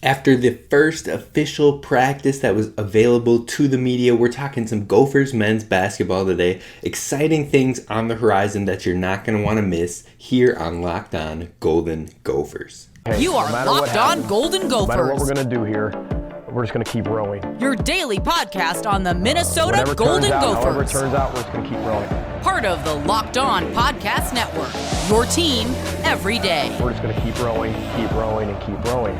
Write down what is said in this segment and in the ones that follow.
After the first official practice that was available to the media, we're talking some Gophers men's basketball today. Exciting things on the horizon that you're not going to want to miss here on Locked On Golden Gophers. Hey, you are Locked On Golden Gophers. No matter what we're going to do here, we're just going to keep rowing. Your daily podcast on the Minnesota Golden Gophers. However it turns out, we're just going to keep rowing. Part of the Locked On Podcast Network. Your team every day. We're just going to keep rowing, and keep rowing.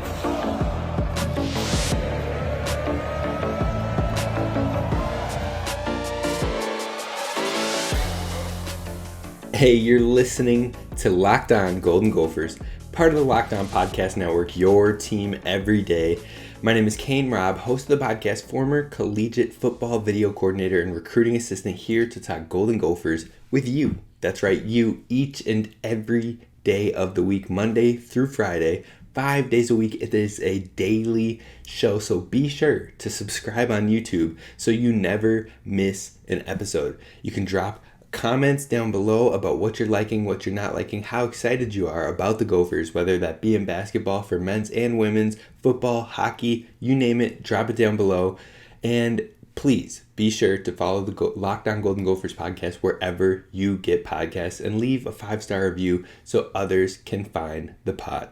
Hey, you're listening to Locked On Golden Gophers, part of the Locked On Podcast Network, your team every day. My name is Kane Rob, host of the podcast, former collegiate football video coordinator and recruiting assistant, here to talk Golden Gophers with you. That's right, you, each and every day of the week, Monday through Friday, 5 days a week. It is a daily show, so be sure to subscribe on YouTube so you never miss an episode. You can drop comments down below about what you're liking, what you're not liking, how excited you are about the Gophers, whether that be in basketball for men's and women's, football, hockey, you name it, drop it down below. And please be sure to follow the Locked On Golden Gophers podcast wherever you get podcasts and leave a 5-star review so others can find the pod.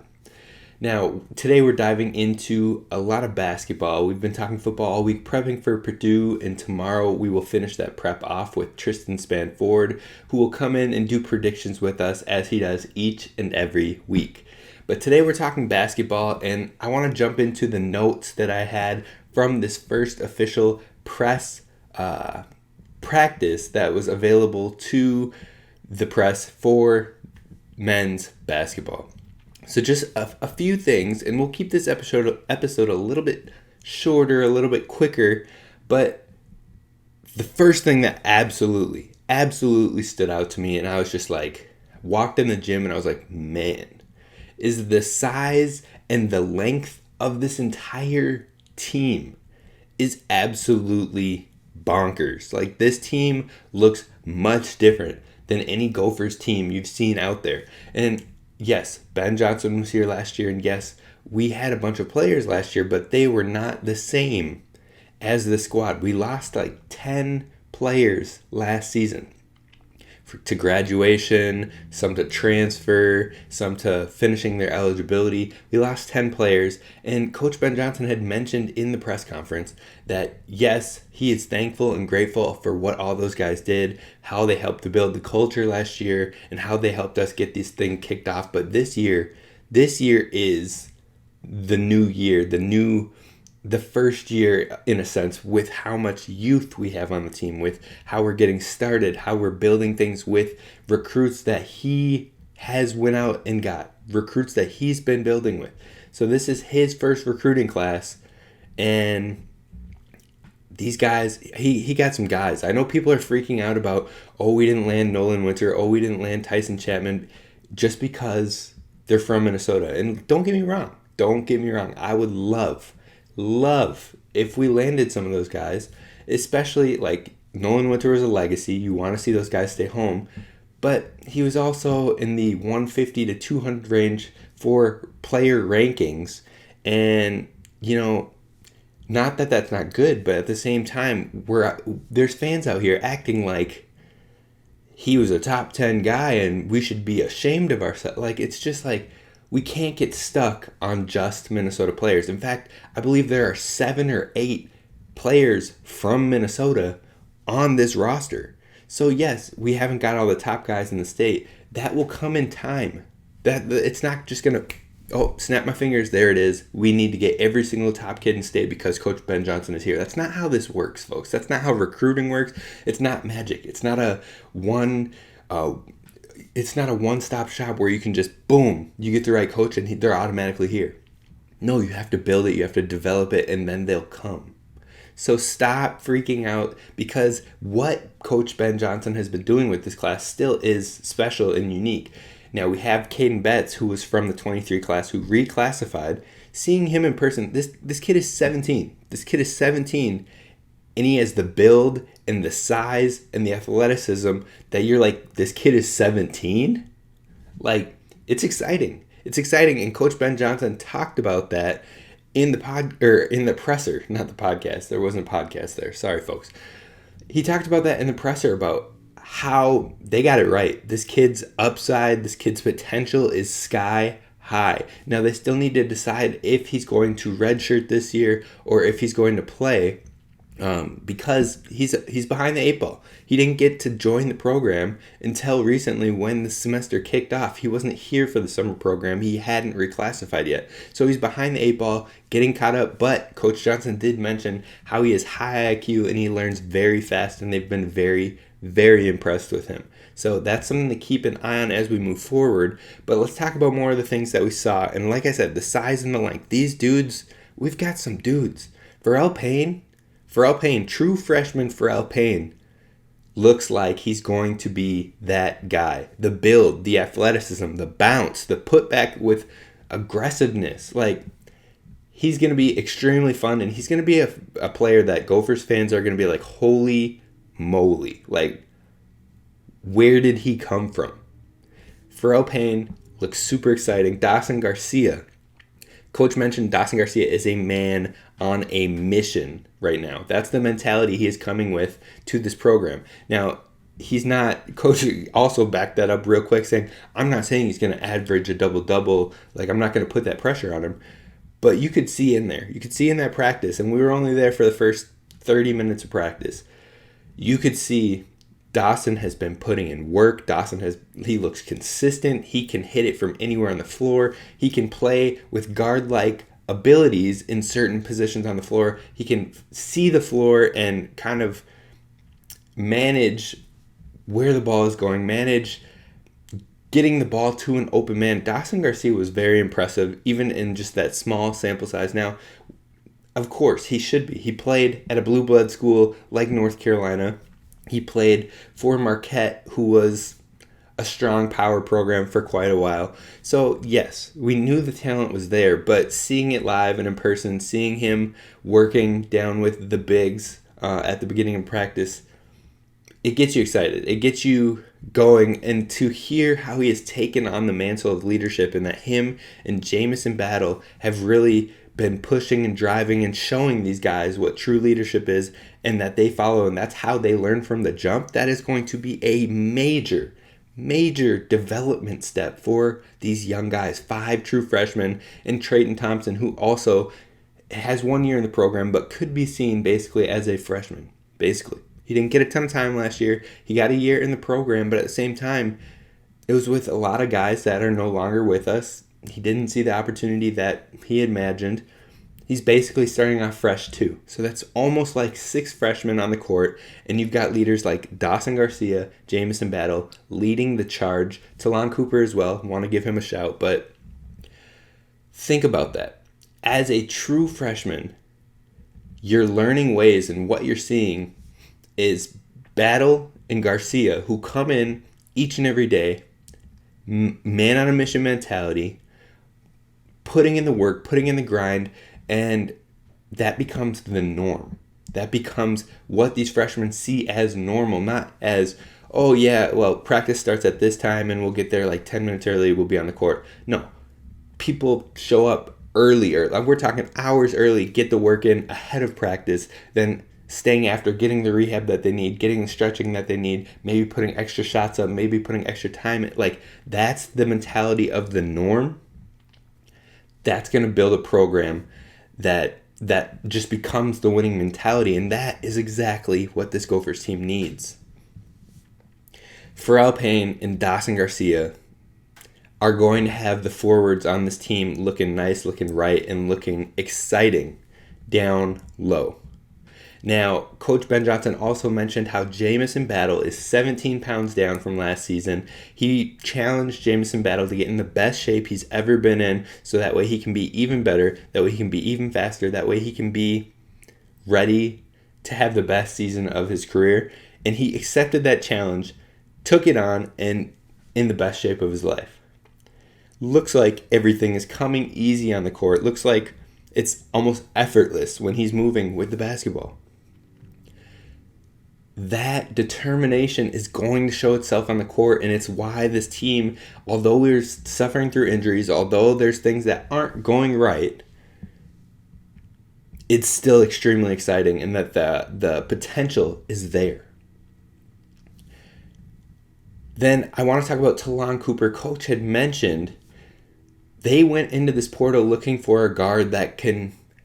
Now, today we're diving into a lot of basketball. We've been talking football all week, prepping for Purdue, and tomorrow we will finish that prep off with Tristan Spanford, who will come in and do predictions with us as he does each and every week. But today we're talking basketball, and I want to jump into the notes that I had from this first official press practice that was available to the press for men's basketball. So just a few things, and we'll keep this episode a little bit shorter, a little bit quicker, but the first thing that absolutely stood out to me, and I was just like, walked in the gym and I was like, man, is the size and the length of this entire team is absolutely bonkers. Like, this team looks much different than any Gophers team you've seen out there. And yes, Ben Johnson was here last year, and yes, we had a bunch of players last year, but they were not the same as the squad. We lost like 10 players last season to graduation, some to transfer, some to finishing their eligibility. We lost 10 players, and Coach Ben Johnson had mentioned in the press conference that yes, he is thankful and grateful for what all those guys did, how they helped to build the culture last year, and how they helped us get this thing kicked off. But this year is the new year, the first year, in a sense, with how much youth we have on the team, with how we're getting started, how we're building things with recruits that he has went out and got, recruits that he's been building with. So this is his first recruiting class, and these guys, he got some guys. I know people are freaking out about, we didn't land Nolan Winter, we didn't land Tyson Chapman, just because they're from Minnesota. And don't get me wrong, I would love if we landed some of those guys, especially like Nolan Winter was a legacy. You want to see those guys stay home, but he was also in the 150 to 200 range for player rankings. And, not that that's not good, but at the same time, there's fans out here acting like he was a top 10 guy and we should be ashamed of ourselves. Like, it's just like, we can't get stuck on just Minnesota players. In fact, I believe there are 7 or 8 players from Minnesota on this roster. So yes, we haven't got all the top guys in the state. That will come in time. It's not just going to, snap my fingers, there it is. We need to get every single top kid in state because Coach Ben Johnson is here. That's not how this works, folks. That's not how recruiting works. It's not magic. It's not a one-stop shop where you can just, boom, you get the right coach and they're automatically here. No, you have to build it, you have to develop it, and then they'll come. So stop freaking out, because what Coach Ben Johnson has been doing with this class still is special and unique. Now, we have Caden Betts, who was from the 23 class, who reclassified. Seeing him in person, this kid is 17. And he has the build and the size and the athleticism that you're like, this kid is 17? Like, it's exciting. It's exciting. And Coach Ben Johnson talked about that in the presser, not the podcast. There wasn't a podcast there. Sorry, folks. He talked about that in the presser about how they got it right. This kid's upside, this kid's potential is sky high. Now they still need to decide if he's going to redshirt this year or if he's going to play, because he's behind the 8 ball. He didn't get to join the program until recently when the semester kicked off. He wasn't here for the summer program. He hadn't reclassified yet. So he's behind the 8 ball, getting caught up. But Coach Johnson did mention how he has high IQ and he learns very fast, and they've been very, very impressed with him. So that's something to keep an eye on as we move forward. But let's talk about more of the things that we saw. And like I said, the size and the length. These dudes, we've got some dudes. Pharrell Payne, true freshman Pharrell Payne, looks like he's going to be that guy. The build, the athleticism, the bounce, the putback with aggressiveness. Like, he's going to be extremely fun, and he's going to be a player that Gophers fans are going to be like, holy moly. Like, where did he come from? Pharrell Payne looks super exciting. Dawson Garcia. Coach mentioned Dawson Garcia is a man on a mission right now. That's the mentality he is coming with to this program. Now, he's not, Coach also backed that up real quick saying, I'm not saying he's going to average a double-double. Like, I'm not going to put that pressure on him. But you could see in there. You could see in that practice, and we were only there for the first 30 minutes of practice. You could see Dawson has been putting in work. He looks consistent. He can hit it from anywhere on the floor. He can play with guard-like abilities in certain positions on the floor. He can see the floor and kind of manage where the ball is going, manage getting the ball to an open man. Dawson Garcia was very impressive, even in just that small sample size. Now, of course, he should be. He played at a blue blood school like North Carolina. He played for Marquette, who was a strong power program for quite a while. So, yes, we knew the talent was there, but seeing it live and in person, seeing him working down with the bigs at the beginning of practice, it gets you excited. It gets you going, and to hear how he has taken on the mantle of leadership and that him and Jameson Battle have really been pushing and driving and showing these guys what true leadership is and that they follow, and that's how they learn from the jump. That is going to be a major development step for these young guys. 5 true freshmen, and Trayton Thompson, who also has 1 year in the program but could be seen basically as a freshman. Basically, he didn't get a ton of time last year. He got a year in the program, but at the same time, it was with a lot of guys that are no longer with us. He didn't see the opportunity that he had imagined. He's basically starting off fresh too. So that's almost like 6 freshmen on the court, and you've got leaders like Dawson Garcia, Jameson Battle leading the charge. Talon Cooper as well. Want to give him a shout, but think about that. As a true freshman, you're learning ways, and what you're seeing is Battle and Garcia, who come in each and every day, man on a mission mentality, putting in the work, putting in the grind, and that becomes the norm. That becomes what these freshmen see as normal, not as, oh yeah, well, practice starts at this time and we'll get there like 10 minutes early, we'll be on the court. No, people show up earlier. Like, we're talking hours early, get the work in ahead of practice, then staying after, getting the rehab that they need, getting the stretching that they need, maybe putting extra shots up, maybe putting extra time in. Like, that's the mentality of the norm. That's going to build a program that just becomes the winning mentality, and that is exactly what this Gophers team needs. Pharrell Payne and Dawson Garcia are going to have the forwards on this team looking nice, looking right, and looking exciting down low. Now, Coach Ben Johnson also mentioned how Jameson Battle is 17 pounds down from last season. He challenged Jameson Battle to get in the best shape he's ever been in, so that way he can be even better, that way he can be even faster, that way he can be ready to have the best season of his career. And he accepted that challenge, took it on, and in the best shape of his life. Looks like everything is coming easy on the court. Looks like it's almost effortless when he's moving with the basketball. That determination is going to show itself on the court, and it's why this team, although we're suffering through injuries, although there's things that aren't going right, it's still extremely exciting and that the potential is there. Then I want to talk about Talon Cooper. Coach had mentioned they went into this portal looking for a guard that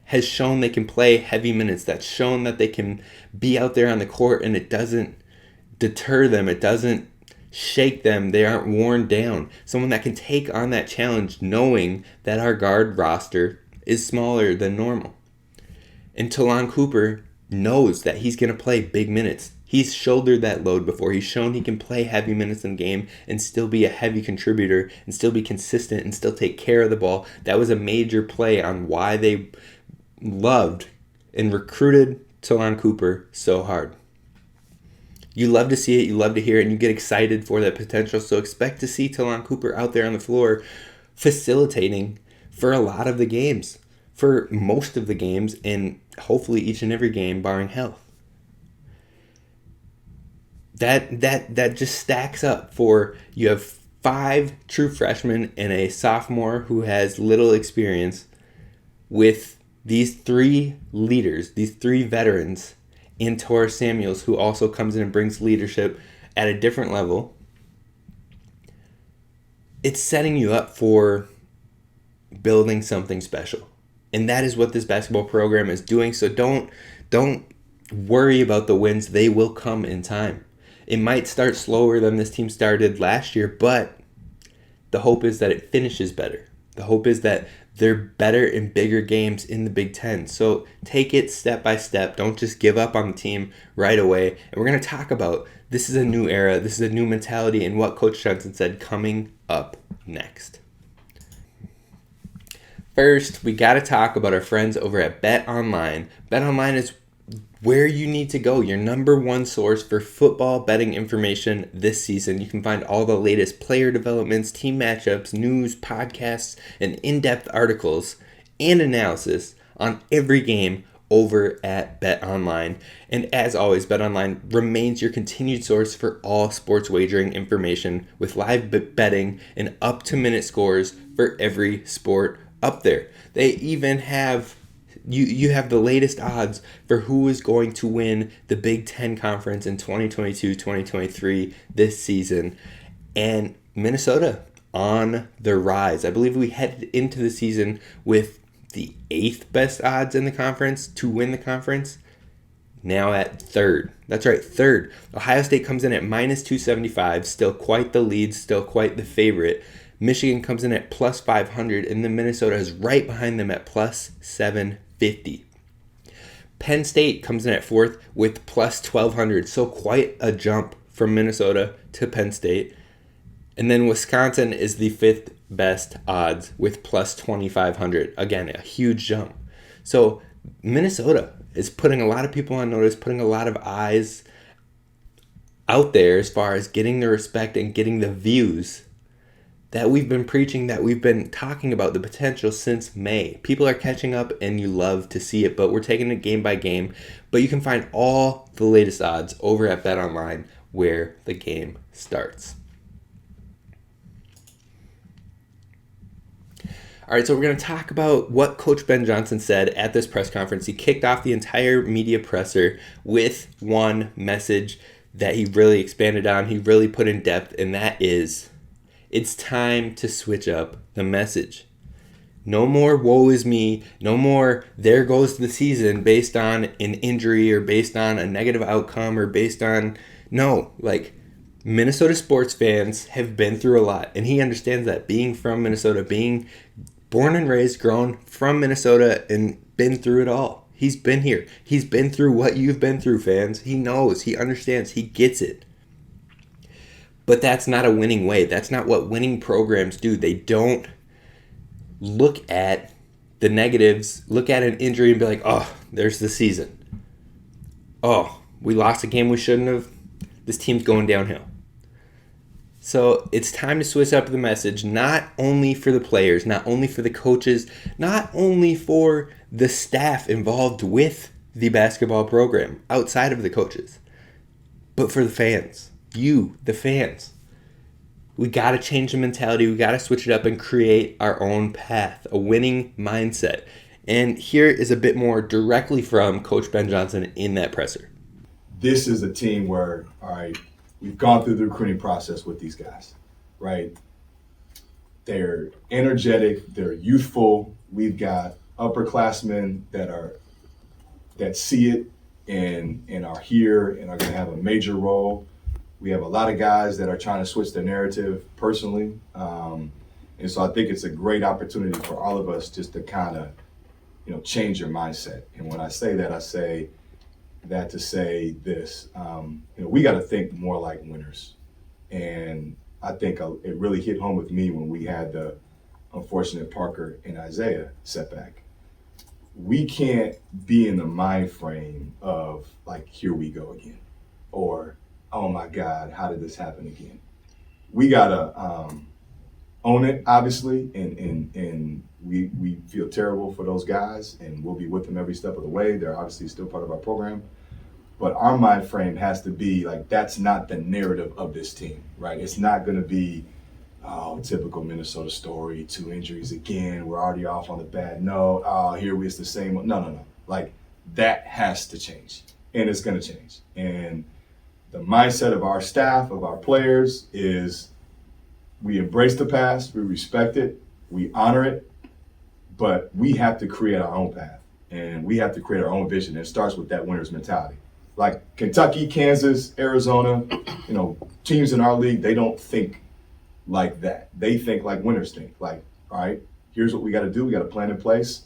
has shown they can play heavy minutes, that's shown that they can be out there on the court and it doesn't deter them, it doesn't shake them, they aren't worn down. Someone that can take on that challenge knowing that our guard roster is smaller than normal. And Talon Cooper knows that he's going to play big minutes. He's shouldered that load before. He's shown he can play heavy minutes in the game and still be a heavy contributor and still be consistent and still take care of the ball. That was a major play on why they loved and recruited Talon Cooper so hard. You love to see it, you love to hear it, and you get excited for that potential. So expect to see Talon Cooper out there on the floor facilitating for a lot of the games, for most of the games, and hopefully each and every game barring health. That just stacks up for you have 5 true freshmen and a sophomore who has little experience with these 3 leaders, these 3 veterans, and Torres Samuels, who also comes in and brings leadership at a different level. It's setting you up for building something special. And that is what this basketball program is doing. So don't worry about the wins. They will come in time. It might start slower than this team started last year, but the hope is that it finishes better. The hope is that they're better in bigger games in the Big Ten. So take it step by step. Don't just give up on the team right away. And we're going to talk about this is a new era, this is a new mentality, and what Coach Johnson said coming up next. First, we got to talk about our friends over at BetOnline. BetOnline is where you need to go, your number one source for football betting information this season. You can find all the latest player developments, team matchups, news, podcasts, and in-depth articles and analysis on every game over at BetOnline. And as always, BetOnline remains your continued source for all sports wagering information with live betting and up-to-minute scores for every sport up there. They even have You have the latest odds for who is going to win the Big Ten Conference in 2022-2023 this season. And Minnesota on the rise. I believe we headed into the season with the 8th best odds in the conference to win the conference. Now at 3rd. That's right, 3rd. Ohio State comes in at minus 275, still quite the lead, still quite the favorite. Michigan comes in at plus 500, and then Minnesota is right behind them at plus 750. Penn State comes in at 4th with plus 1,200, so quite a jump from Minnesota to Penn State. And then Wisconsin is the 5th best odds with plus 2,500. Again, a huge jump. So Minnesota is putting a lot of people on notice, putting a lot of eyes out there as far as getting the respect and getting the views that we've been preaching, that we've been talking about the potential since May. People are catching up and you love to see it, but we're taking it game by game. But you can find all the latest odds over at BetOnline where the game starts. All right, so we're going to talk about what Coach Ben Johnson said at this press conference. He kicked off the entire media presser with one message that he really expanded on, he really put in depth, and that is, it's time to switch up the message. No more woe is me, no more there goes the season based on an injury or based on a negative outcome or based on, no, like Minnesota sports fans have been through a lot, and he understands that, being from Minnesota, being born and raised, grown from Minnesota, and been through it all. He's been here. He's been through what you've been through, fans. He knows. He understands. He gets it. But that's not a winning way. That's not what winning programs do. They don't look at the negatives, look at an injury and be like, oh, there's the season. Oh, we lost a game we shouldn't have. This team's going downhill. So it's time to switch up the message, not only for the players, not only for the coaches, not only for the staff involved with the basketball program outside of the coaches, but for the fans. You, the fans. We got to change the mentality. We got to switch it up and create our own path, a winning mindset. And here is a bit more directly from Coach Ben Johnson in that presser. This is a team where, all right, we've gone through the recruiting process with these guys, right? They're energetic, they're youthful. We've got upperclassmen that see it and are here and are going to have a major role. We have a lot of guys that are trying to switch their narrative personally. And so I think it's a great opportunity for all of us just to kind of, change your mindset. And when I say that, I say that to say this, we got to think more like winners. And I think it really hit home with me when we had the unfortunate Parker and Isaiah setback. We can't be in the mind frame of like, here we go again, or, oh my God, how did this happen again? We gotta own it, obviously, and we feel terrible for those guys, and we'll be with them every step of the way. They're obviously still part of our program. But our mind frame has to be like, that's not the narrative of this team, right? It's not going to be, typical Minnesota story, 2 injuries again. We're already off on a bad note. It's the same. No. Like, that has to change, and it's going to change. And the mindset of our staff, of our players, is we embrace the past, we respect it, we honor it, but we have to create our own path, and we have to create our own vision. It starts with that winner's mentality. Like Kentucky, Kansas, Arizona, teams in our league, they don't think like that. They think like winners think. Like, all right, here's what we got to do. We got a plan in place.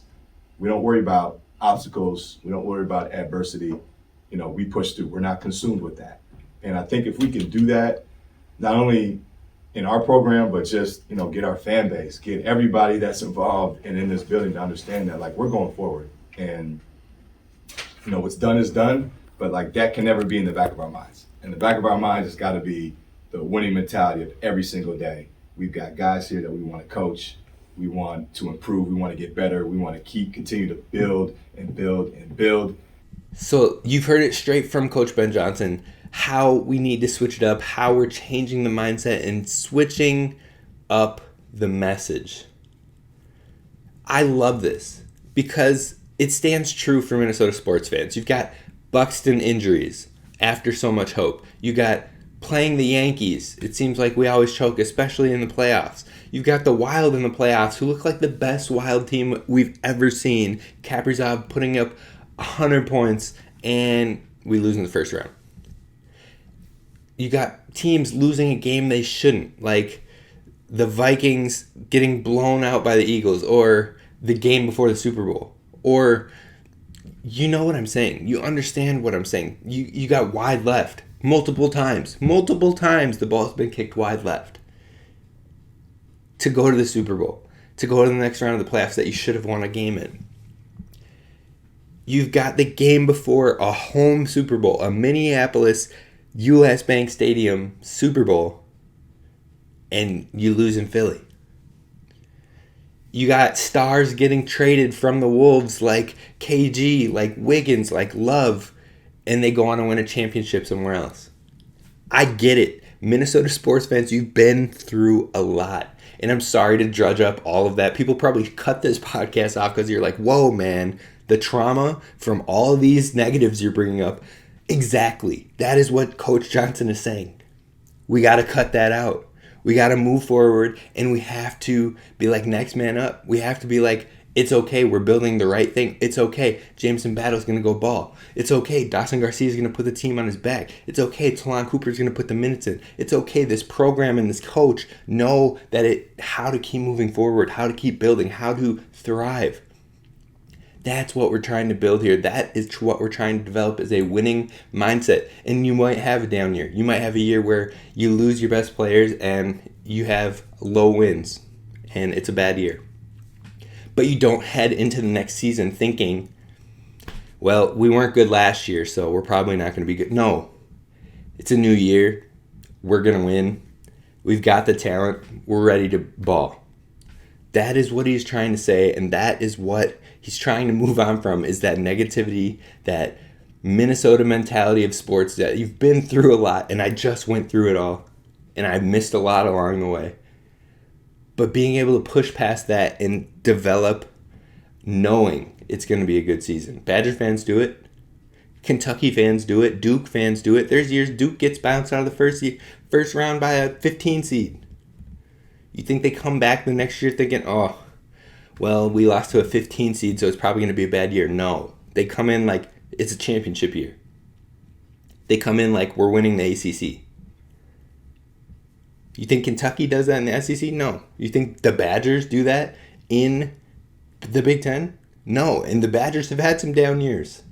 We don't worry about obstacles. We don't worry about adversity. We push through. We're not consumed with that. And I think if we can do that, not only in our program, but just, get our fan base, get everybody that's involved and in this building to understand that, like, we're going forward. And, what's done is done. But like, that can never be in the back of our minds. In the back of our minds, it's got to be the winning mentality of every single day. We've got guys here that we want to coach. We want to improve. We want to get better. We want to continue to build and build and build. So you've heard it straight from Coach Ben Johnson, how we need to switch it up, how we're changing the mindset and switching up the message. I love this because it stands true for Minnesota sports fans. You've got Buxton injuries after so much hope. You got playing the Yankees. It seems like we always choke, especially in the playoffs. You've got the Wild in the playoffs, who look like the best Wild team we've ever seen. Kaprizov putting up 100 points, and we lose in the first round. You got teams losing a game they shouldn't, like the Vikings getting blown out by the Eagles, or the game before the Super Bowl, or you know what I'm saying. You understand what I'm saying. You got wide left multiple times. Multiple times the ball's been kicked wide left to go to the Super Bowl, to go to the next round of the playoffs that you should have won a game in. You've got the game before a home Super Bowl, a Minneapolis U.S. Bank Stadium Super Bowl, and you lose in Philly. You got stars getting traded from the Wolves like KG, like Wiggins, like Love, and they go on to win a championship somewhere else. I get it. Minnesota sports fans, you've been through a lot. And I'm sorry to drudge up all of that. People probably cut this podcast off because you're like, whoa, man, the trauma from all these negatives you're bringing up. Exactly. That is what Coach Johnson is saying. We got to cut that out. We got to move forward, and we have to be like, next man up. We have to be like, it's okay. We're building the right thing. It's okay. Jameson Battle is going to go ball. It's okay. Dawson Garcia is going to put the team on his back. It's okay. Talon Cooper is going to put the minutes in. It's okay. This program and this coach know that how to keep moving forward, how to keep building, how to thrive. That's what we're trying to build here. That is what we're trying to develop, is a winning mindset. And you might have a down year. You might have a year where you lose your best players and you have low wins and it's a bad year. But you don't head into the next season thinking, well, we weren't good last year, so we're probably not going to be good. No, it's a new year. We're going to win. We've got the talent. We're ready to ball. That is what he's trying to say, and that is what he's trying to move on from, is that negativity, that Minnesota mentality of sports that you've been through a lot, and I just went through it all, and I missed a lot along the way. But being able to push past that and develop knowing it's going to be a good season. Badger fans do it. Kentucky fans do it. Duke fans do it. There's years Duke gets bounced out of the first round by a 15 seed. You think they come back the next year thinking, oh, well, we lost to a 15 seed, so it's probably going to be a bad year. No. They come in like it's a championship year. They come in like we're winning the ACC. You think Kentucky does that in the SEC? No. You think the Badgers do that in the Big Ten? No. And the Badgers have had some down years.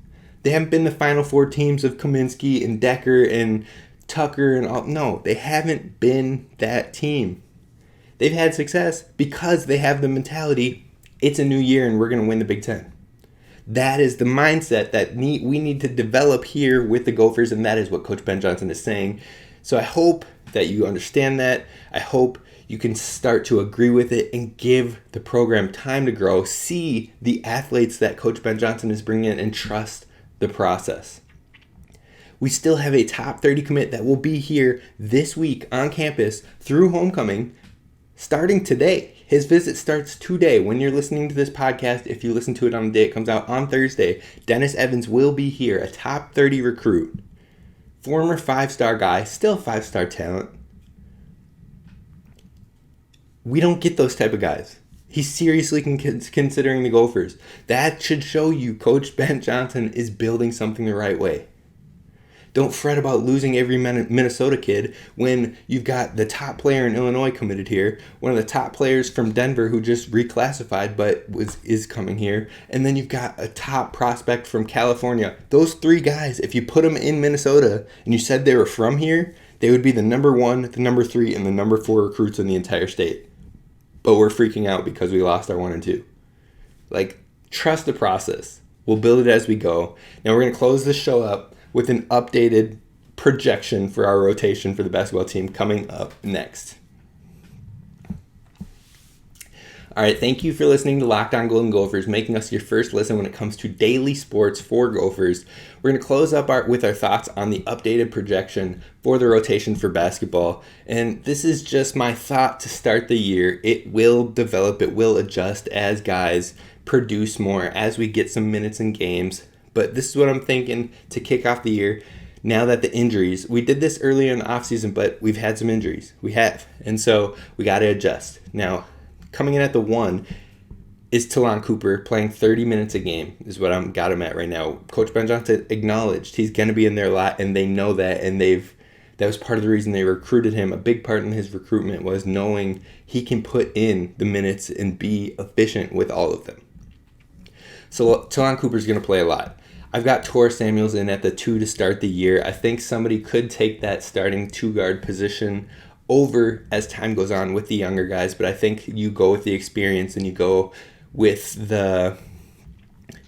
They haven't been the Final Four teams of Kaminsky and Decker and Tucker and all. No, they haven't been that team. They've had success because they have the mentality, it's a new year and we're going to win the Big Ten. That is the mindset that we need to develop here with the Gophers, and that is what Coach Ben Johnson is saying. So I hope that you understand that. I hope you can start to agree with it and give the program time to grow. See the athletes that Coach Ben Johnson is bringing in and trust the process. We still have a top 30 commit that will be here this week on campus through homecoming starting today. His visit starts today. When you're listening to this podcast, if you listen to it on the day it comes out on Thursday, Dennis Evans will be here, a top 30 recruit. Former 5-star guy, still 5-star talent. We don't get those type of guys. He's seriously considering the Gophers. That should show you Coach Ben Johnson is building something the right way. Don't fret about losing every Minnesota kid when you've got the top player in Illinois committed here, one of the top players from Denver who just reclassified but is coming here, and then you've got a top prospect from California. Those three guys, if you put them in Minnesota and you said they were from here, they would be the number 1, the number 3, and the number 4 recruits in the entire state. But we're freaking out because we lost our 1 and 2. Like, trust the process. We'll build it as we go. Now we're going to close this show up with an updated projection for our rotation for the basketball team coming up next. All right, thank you for listening to Locked On Golden Gophers, making us your first listen when it comes to daily sports for Gophers. We're going to close up with our thoughts on the updated projection for the rotation for basketball. And this is just my thought to start the year. It will develop, it will adjust as guys produce more, as we get some minutes in games. But this is what I'm thinking to kick off the year. Now that the injuries, we did this early in the offseason, but we've had some injuries. We have. And so we got to adjust. Now, coming in at the 1 is Talon Cooper, playing 30 minutes a game is what I'm got him at right now. Coach Ben Johnson acknowledged he's going to be in there a lot, and they know that, and that was part of the reason they recruited him. A big part in his recruitment was knowing he can put in the minutes and be efficient with all of them. So Talon Cooper's going to play a lot. I've got Tor Samuels in at the 2 to start the year. I think somebody could take that starting 2-guard position over as time goes on with the younger guys, but I think you go with the experience and you go with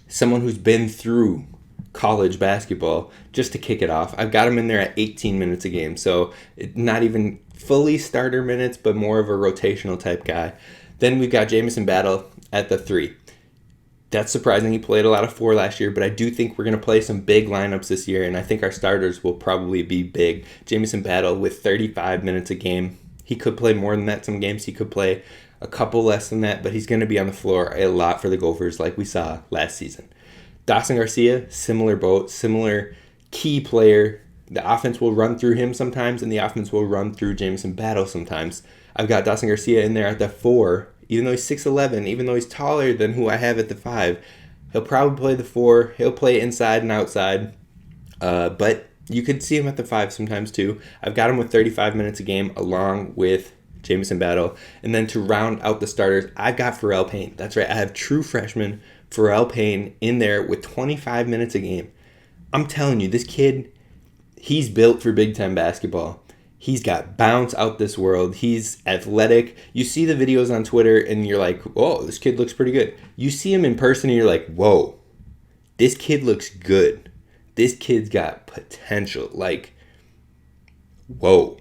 someone who's been through college basketball just to kick it off. I've got him in there at 18 minutes a game, so not even fully starter minutes, but more of a rotational type guy. Then we've got Jameson Battle at the 3. That's surprising. He played a lot of 4 last year, but I do think we're going to play some big lineups this year, and I think our starters will probably be big. Jameson Battle with 35 minutes a game. He could play more than that some games. He could play a couple less than that, but he's going to be on the floor a lot for the Gophers like we saw last season. Dawson Garcia, similar boat, similar key player. The offense will run through him sometimes, and the offense will run through Jameson Battle sometimes. I've got Dawson Garcia in there at the 4. Even though he's 6'11", even though he's taller than who I have at the 5, he'll probably play the 4. He'll play inside and outside. But you could see him at the 5 sometimes too. I've got him with 35 minutes a game along with Jameson Battle. And then to round out the starters, I've got Pharrell Payne. That's right. I have true freshman Pharrell Payne in there with 25 minutes a game. I'm telling you, this kid, he's built for Big Ten basketball. He's got bounce out this world. He's athletic. You see the videos on Twitter and you're like, oh, this kid looks pretty good. You see him in person and you're like, whoa, this kid looks good. This kid's got potential. Like, whoa.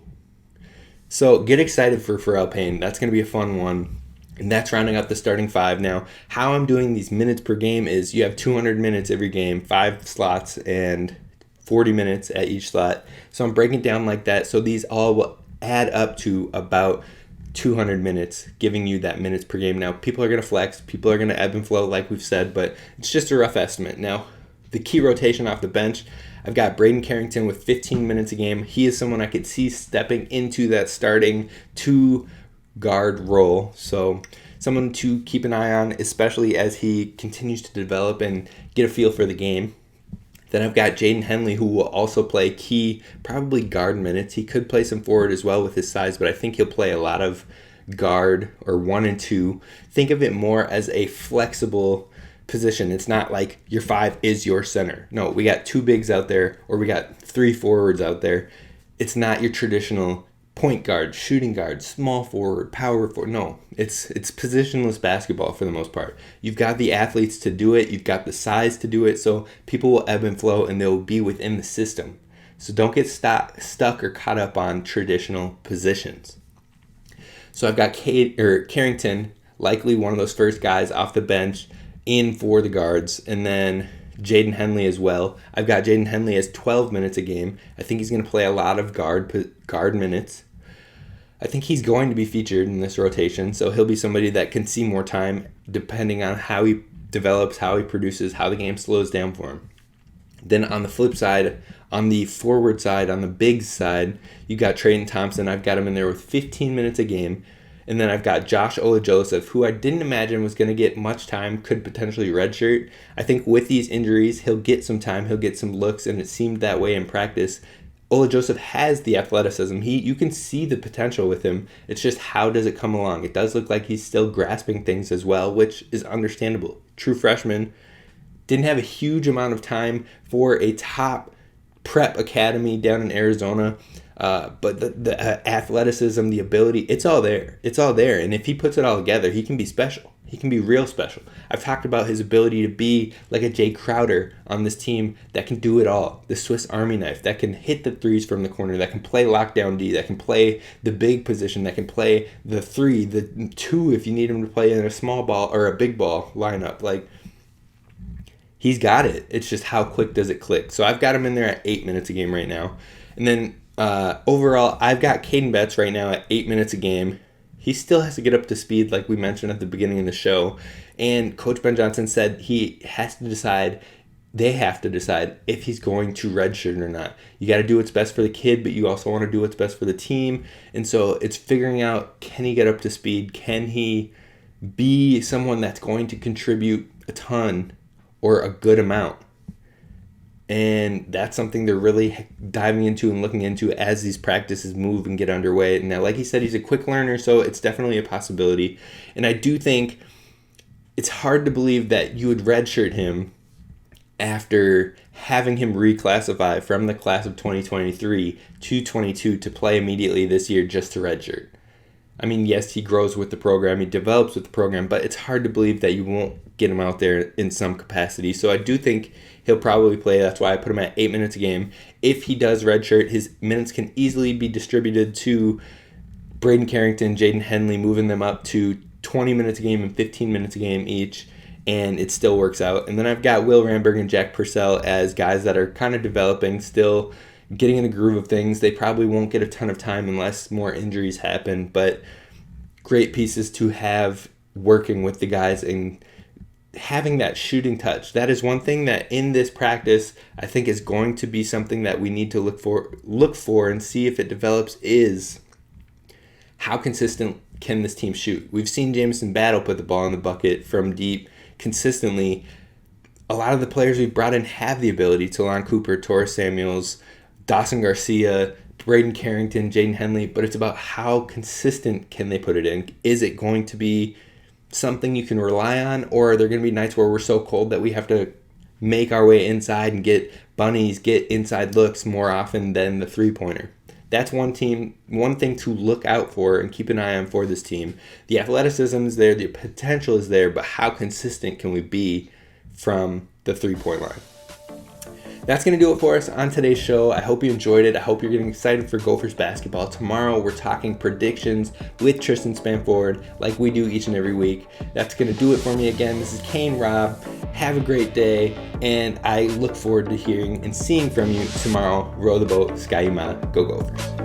So get excited for Pharrell Payne. That's going to be a fun one. And that's rounding out the starting 5. Now, how I'm doing these minutes per game is you have 200 minutes every game, 5 slots, and 40 minutes at each slot. So I'm breaking it down like that. So these all will add up to about 200 minutes, giving you that minutes per game. Now, people are going to flex, people are going to ebb and flow like we've said, but it's just a rough estimate. Now, the key rotation off the bench, I've got Braden Carrington with 15 minutes a game. He is someone I could see stepping into that starting 2-guard role. So someone to keep an eye on, especially as he continues to develop and get a feel for the game. Then I've got Jaden Henley, who will also play key, probably guard minutes. He could play some forward as well with his size, but I think he'll play a lot of guard or 1 and 2. Think of it more as a flexible position. It's not like your 5 is your center. No, we got 2 bigs out there, or we got 3 forwards out there. It's not your traditional point guard, shooting guard, small forward, power forward. No, it's positionless basketball for the most part. You've got the athletes to do it. You've got the size to do it. So people will ebb and flow, and they'll be within the system. So don't get stuck or caught up on traditional positions. So I've got Carrington, likely one of those first guys off the bench in for the guards, and then Jaden Henley as well. I've got Jaden Henley as 12 minutes a game. I think he's going to play a lot of guard minutes. I think he's going to be featured in this rotation, so he'll be somebody that can see more time depending on how he develops, how he produces, how the game slows down for him. Then on the flip side, on the forward side, on the big side, you got Trayton Thompson. I've got him in there with 15 minutes a game. And then I've got Josh Ola-Joseph, who I didn't imagine was going to get much time, could potentially redshirt. I think with these injuries, he'll get some time, he'll get some looks, and it seemed that way in practice. Ola-Joseph has the athleticism. You can see the potential with him. It's just how does it come along? It does look like he's still grasping things as well, which is understandable. True freshman, didn't have a huge amount of time for a top prep academy down in Arizona. But the athleticism, the ability, it's all there. It's all there. And if he puts it all together, he can be special. He can be real special. I've talked about his ability to be like a Jay Crowder on this team that can do it all. The Swiss Army knife, that can hit the threes from the corner, that can play lockdown D, that can play the big position, that can play the 3, the 2 if you need him to play in a small ball or a big ball lineup. Like, he's got it. It's just how quick does it click. So I've got him in there at 8 minutes a game right now. And then overall, I've got Caden Betts right now at 8 minutes a game. He still has to get up to speed, like we mentioned at the beginning of the show. And Coach Ben Johnson said they have to decide if he's going to redshirt or not. You got to do what's best for the kid, but you also want to do what's best for the team. And so it's figuring out, can he get up to speed? Can he be someone that's going to contribute a ton or a good amount? And that's something they're really diving into and looking into as these practices move and get underway. Now, like he said, he's a quick learner, so it's definitely a possibility. And I do think it's hard to believe that you would redshirt him after having him reclassify from the class of 2023 to 22 to play immediately this year just to redshirt. I mean, yes, he grows with the program, he develops with the program, but it's hard to believe that you won't get him out there in some capacity. So I do think he'll probably play. That's why I put him at 8 minutes a game. If he does redshirt, his minutes can easily be distributed to Braden Carrington, Jaden Henley, moving them up to 20 minutes a game and 15 minutes a game each, and it still works out. And then I've got Will Ramberg and Jack Purcell as guys that are kind of developing, still getting in the groove of things. They probably won't get a ton of time unless more injuries happen, but great pieces to have working with the guys and having that shooting touch. That is one thing that in this practice I think is going to be something that we need to look for and see if it develops, is how consistent can this team shoot. We've seen Jameson Battle put the ball in the bucket from deep consistently. A lot of the players we've brought in have the ability. Talon Cooper, Torres Samuels, Dawson Garcia, Braden Carrington, Jaden Henley, but it's about how consistent can they put it in. Is it going to be something you can rely on, or are there going to be nights where we're so cold that we have to make our way inside and get bunnies, get inside looks more often than the three-pointer? That's one thing to look out for and keep an eye on for this team. The athleticism is there, the potential is there, but how consistent can we be from the three-point line? That's going to do it for us on today's show. I hope you enjoyed it. I hope you're getting excited for Gophers basketball. Tomorrow we're talking predictions with Tristan Spanford like we do each and every week. That's going to do it for me again. This is Kane Rob. Have a great day, and I look forward to hearing and seeing from you tomorrow. Row the boat, Sky Yuma, go Gophers.